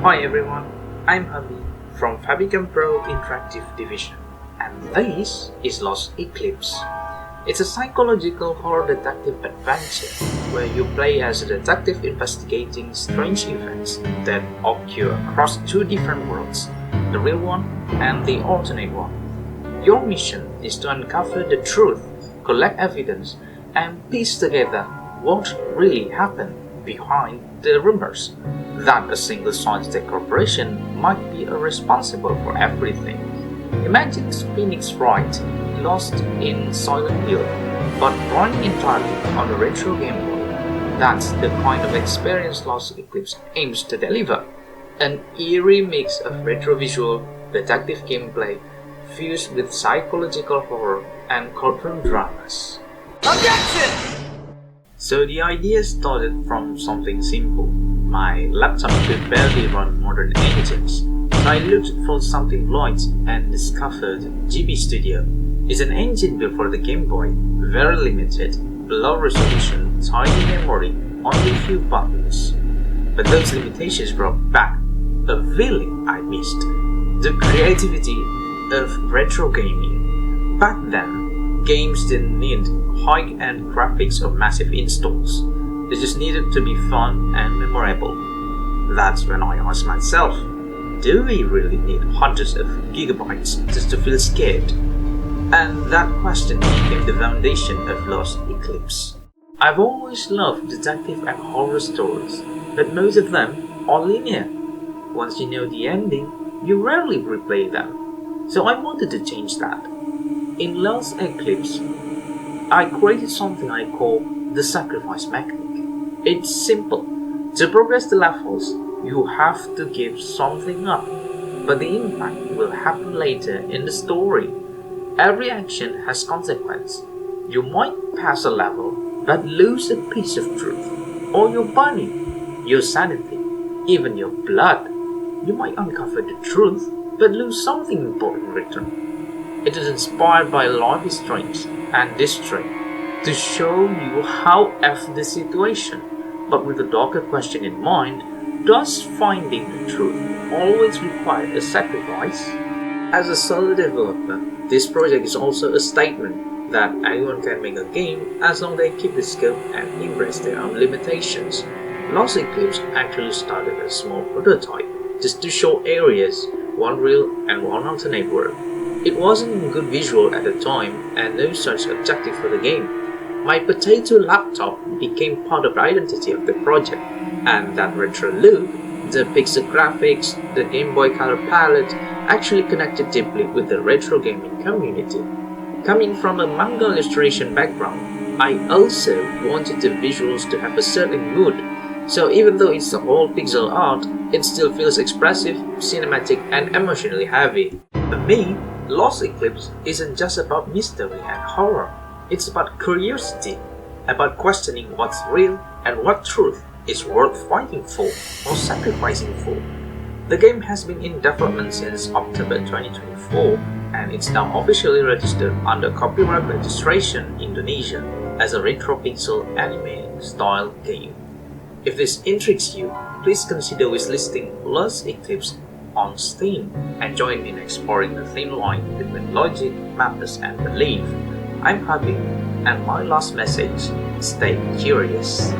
Hi everyone, I'm Habi from Fabicom Pro Interactive Division, and this is Lost Eclipse. It's a psychological horror detective adventure where you play as a detective investigating strange events that occur across two different worlds, the real one and the alternate one. Your mission is to uncover the truth, collect evidence, and piece together what really happened behind the rumors that a single solid-state corporation might be responsible for everything. Imagine Phoenix Wright lost in Silent Hill, but running entirely on a retro Game Boy. That's the kind of experience Lost Eclipse aims to deliver. An eerie mix of retro visual, detective gameplay, fused with psychological horror and courtroom dramas. Objection! So the idea started from something simple. My laptop could barely run modern engines, so I looked for something light and discovered GB Studio. It's an engine built for the Game Boy, very limited, low resolution, tiny memory, only a few buttons. But those limitations brought back a feeling I missed, the creativity of retro gaming. Back then, games didn't need high-end graphics or massive installs. They just needed to be fun and memorable. That's when I asked myself, do we really need hundreds of gigabytes just to feel scared? And that question became the foundation of Lost Eclipse. I've always loved detective and horror stories, but most of them are linear. Once you know the ending, you rarely replay them. So I wanted to change that. In Lost Eclipse, I created something I call the sacrifice mechanic. It's simple. To progress the levels, you have to give something up, but the impact will happen later in the story. Every action has consequence. You might pass a level, but lose a piece of truth, or your body, your sanity, even your blood. You might uncover the truth, but lose something important in return. It is inspired by Life is Strange and District to show you how F the situation, but with a darker question in mind, does finding the truth always require a sacrifice? As a solo developer, this project is also a statement that anyone can make a game as long as they keep the scope and embrace their own limitations. Lost Eclipse actually started as a small prototype, just to show areas, one real and one alternate world. It wasn't a good visual at the time and no such objective for the game. My potato laptop became part of the identity of the project, and that retro look, the pixel graphics, the Game Boy Color palette actually connected deeply with the retro gaming community. Coming from a manga illustration background, I also wanted the visuals to have a certain mood, so even though it's all pixel art, it still feels expressive, cinematic, and emotionally heavy. For me, Lost Eclipse isn't just about mystery and horror. It's about curiosity, about questioning what's real and what truth is worth fighting for or sacrificing for. The game has been in development since October 2024 and it's now officially registered under copyright registration Indonesia as a retro pixel anime style game. If this intrigues you, please consider wishlisting Lost Eclipse on Steam and join in exploring the thin line between logic, madness, and belief. I'm Happy, and my last message, stay curious.